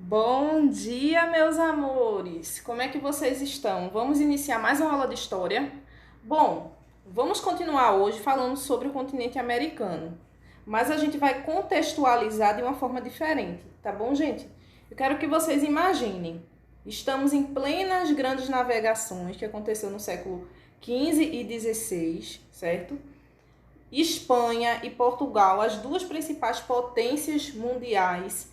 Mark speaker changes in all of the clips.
Speaker 1: Bom dia, meus amores! Como é que vocês estão? Vamos iniciar mais uma aula de história? Bom, vamos continuar hoje falando sobre o continente americano, mas a gente vai contextualizar de uma forma diferente, tá bom, gente? Eu quero que vocês imaginem, estamos em plenas grandes navegações que aconteceu no século XV e XVI, certo? Espanha e Portugal, as duas principais potências mundiais,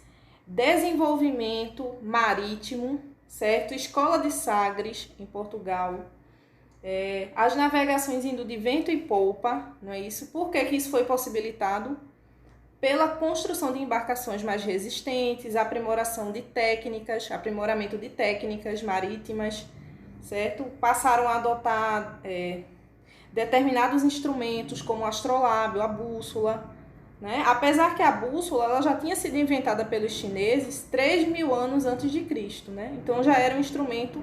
Speaker 1: desenvolvimento marítimo, certo? Escola de Sagres, em Portugal, as navegações indo de vento e popa, não é isso? Por que isso foi possibilitado? Pela construção de embarcações mais resistentes, aprimoramento de técnicas marítimas, certo? Passaram a adotar determinados instrumentos como o astrolábio, a bússola, né? Apesar que a bússola ela já tinha sido inventada pelos chineses 3.000 anos antes de Cristo, né? Então já era um instrumento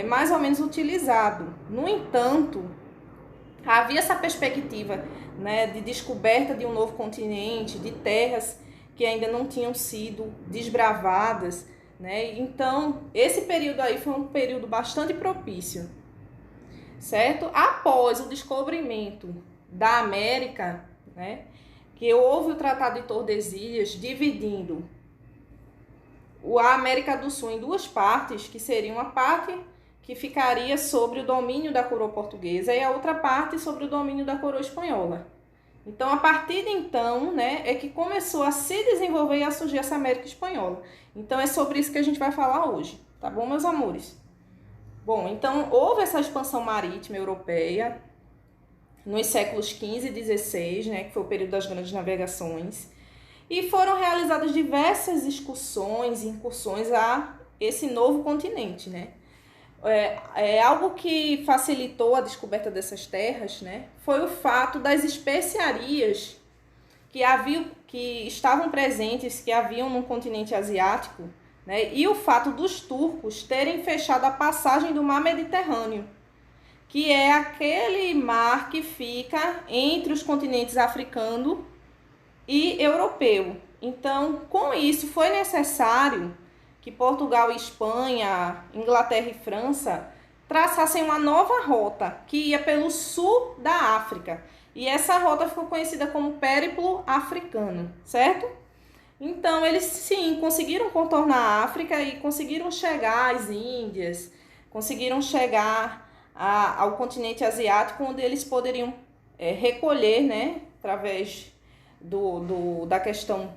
Speaker 1: mais ou menos utilizado. No entanto, havia essa perspectiva, né, de descoberta de um novo continente, de terras que ainda não tinham sido desbravadas, né? Então, esse período aí foi um período bastante propício, certo? Após o descobrimento da América, né, que houve o Tratado de Tordesilhas dividindo a América do Sul em duas partes, que seria uma parte que ficaria sobre o domínio da coroa portuguesa e a outra parte sobre o domínio da coroa espanhola. Então, a partir de então, né, é que começou a se desenvolver e a surgir essa América espanhola. Então, é sobre isso que a gente vai falar hoje, tá bom, meus amores? Bom, então, houve essa expansão marítima europeia nos séculos XV e XVI, né, que foi o período das grandes navegações, e foram realizadas diversas excursões e incursões a esse novo continente, né? Algo que facilitou a descoberta dessas terras, né, foi o fato das especiarias que estavam presentes, que haviam no continente asiático, né, e o fato dos turcos terem fechado a passagem do mar Mediterrâneo, que é aquele mar que fica entre os continentes africano e europeu. Então, com isso, foi necessário que Portugal e Espanha, Inglaterra e França traçassem uma nova rota que ia pelo sul da África. E essa rota ficou conhecida como Périplo Africano, certo? Então, eles sim conseguiram contornar a África e conseguiram chegar às Índias, conseguiram chegar ao continente asiático, onde eles poderiam recolher, né, através da questão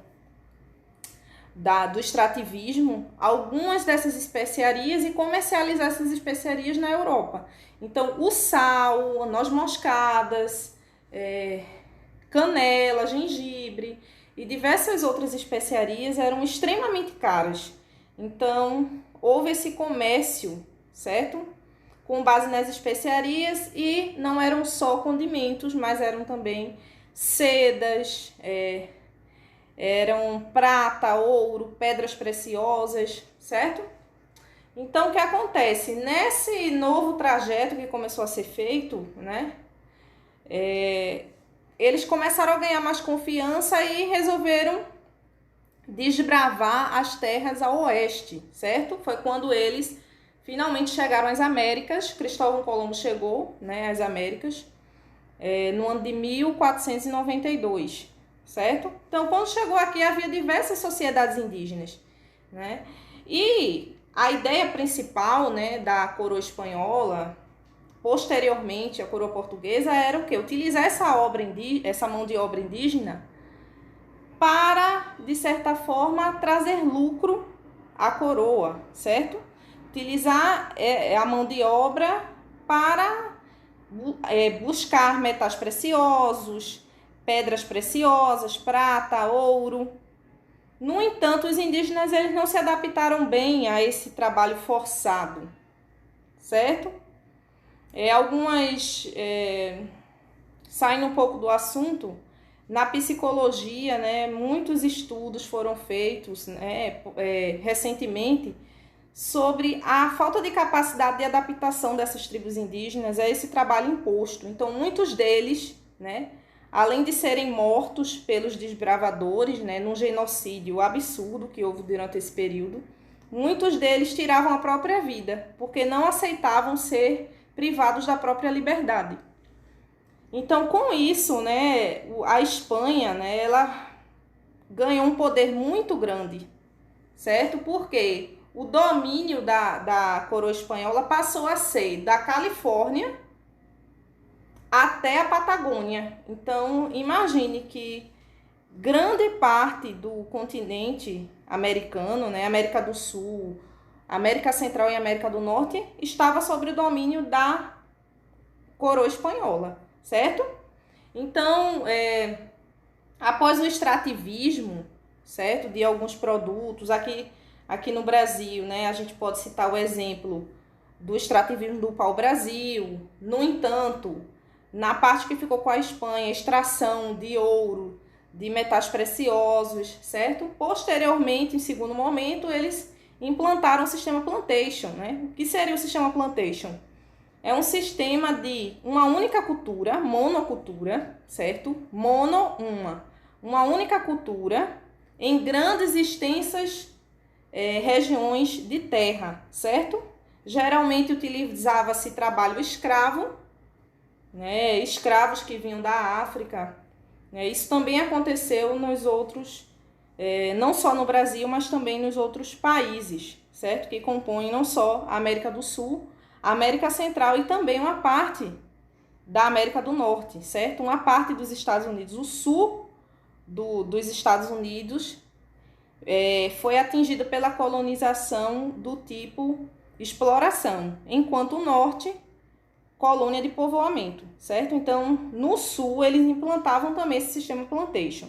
Speaker 1: do extrativismo, algumas dessas especiarias e comercializar essas especiarias na Europa. Então, o sal, noz moscadas, canela, gengibre e diversas outras especiarias eram extremamente caras. Então, houve esse comércio, certo? Com base nas especiarias, e não eram só condimentos, mas eram também sedas, eram prata, ouro, pedras preciosas, certo? Então, o que acontece? Nesse novo trajeto que começou a ser feito, né, eles começaram a ganhar mais confiança e resolveram desbravar as terras ao oeste, certo? Foi quando eles finalmente chegaram às Américas. Cristóvão Colombo chegou, né, às Américas no ano de 1492, certo? Então, quando chegou aqui, havia diversas sociedades indígenas, né? E a ideia principal, né, da coroa espanhola, posteriormente a coroa portuguesa, era o quê? Utilizar essa mão de obra indígena para, de certa forma, trazer lucro à coroa, certo? Utilizar a mão de obra para buscar metais preciosos, pedras preciosas, prata, ouro. No entanto, os indígenas eles não se adaptaram bem a esse trabalho forçado, certo? Algumas saindo um pouco do assunto, na psicologia, né, muitos estudos foram feitos, né, recentemente, sobre a falta de capacidade de adaptação dessas tribos indígenas a esse trabalho imposto. Então, muitos deles, né, além de serem mortos pelos desbravadores, né, num genocídio absurdo que houve durante esse período, muitos deles tiravam a própria vida, porque não aceitavam ser privados da própria liberdade. Então, com isso, né, a Espanha, né, ela ganhou um poder muito grande, certo? Porque o domínio da coroa espanhola passou a ser da Califórnia até a Patagônia. Então, imagine que grande parte do continente americano, né, América do Sul, América Central e América do Norte, estava sob o domínio da coroa espanhola, certo? Então, após o extrativismo, certo, de alguns produtos, aqui no Brasil, né, a gente pode citar o exemplo do extrativismo do pau-brasil. No entanto, na parte que ficou com a Espanha, extração de ouro, de metais preciosos, certo? Posteriormente, em segundo momento, eles implantaram o sistema plantation, né? O que seria o sistema plantation? É um sistema de uma única cultura, monocultura, certo? Uma única cultura em grandes e extensas regiões de terra, certo? Geralmente utilizava-se trabalho escravo, né? Escravos que vinham da África. Isso também aconteceu nos outros, não só no Brasil, mas também nos outros países, certo? Que compõem não só a América do Sul, a América Central e também uma parte da América do Norte, certo? Uma parte dos Estados Unidos, o sul dos Estados Unidos foi atingido pela colonização do tipo exploração, enquanto o norte, colônia de povoamento, certo? Então, no sul, eles implantavam também esse sistema plantation,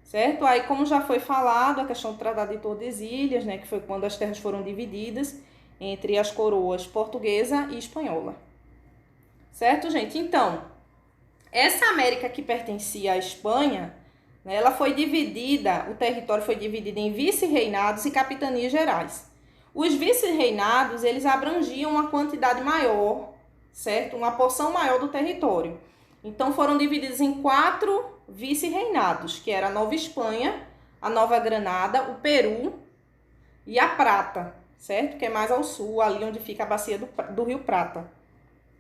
Speaker 1: certo? Aí, como já foi falado, a questão do Tratado de Tordesilhas, né, que foi quando as terras foram divididas entre as coroas portuguesa e espanhola, certo, gente? Então, essa América que pertencia à Espanha, né, ela foi dividida, o território foi dividido em vice-reinados e capitanias gerais. Os vice-reinados, eles abrangiam uma quantidade maior, certo? Uma porção maior do território. Então, foram divididos em 4 vice-reinados, que era a Nova Espanha, a Nova Granada, o Peru e a Prata, certo? Que é mais ao sul, ali onde fica a bacia do Rio Prata,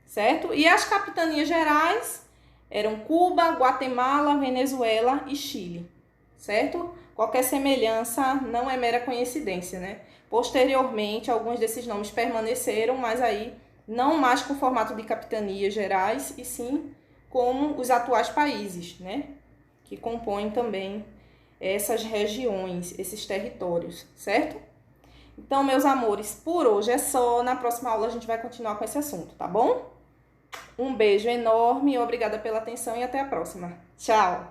Speaker 1: certo? E as capitanias gerais eram Cuba, Guatemala, Venezuela e Chile, certo? Qualquer semelhança não é mera coincidência, né? Posteriormente, alguns desses nomes permaneceram, mas aí não mais com formato de capitanias gerais, e sim como os atuais países, né? Que compõem também essas regiões, esses territórios, certo? Então, meus amores, por hoje é só. Na próxima aula a gente vai continuar com esse assunto, tá bom? Um beijo enorme, obrigada pela atenção e até a próxima. Tchau!